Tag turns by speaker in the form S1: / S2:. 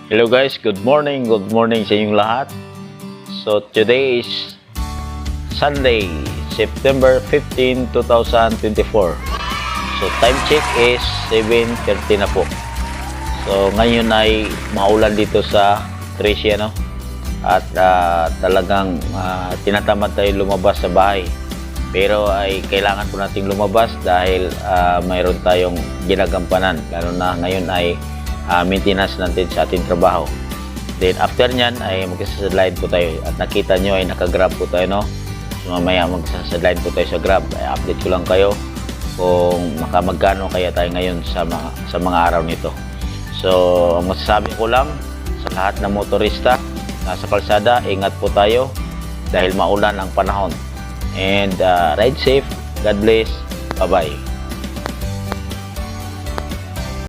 S1: Hello guys, good morning sa inyong lahat. So today is Sunday, September 15, 2024. So time check is 7:30 na po. So ngayon ay maulan dito sa Tricia, no? At talagang tinatamad tayo lumabas sa bahay. Pero ay kailangan po nating lumabas dahil mayroon tayong ginagampanan. Lalo na ngayon ay maintenance natin sa ating trabaho. Then after nyan ay magsasadline po tayo. At nakita nyo ay nakagrab po tayo, no? So mamaya magsasadline po tayo sa grab. Ay update ko lang kayo kung magkano kaya tayo ngayon sa mga araw nito. So ang masasabi ko lang sa lahat ng motorista nasa kalsada, ingat po tayo dahil maulan ang panahon. And ride safe. God bless. Bye-bye.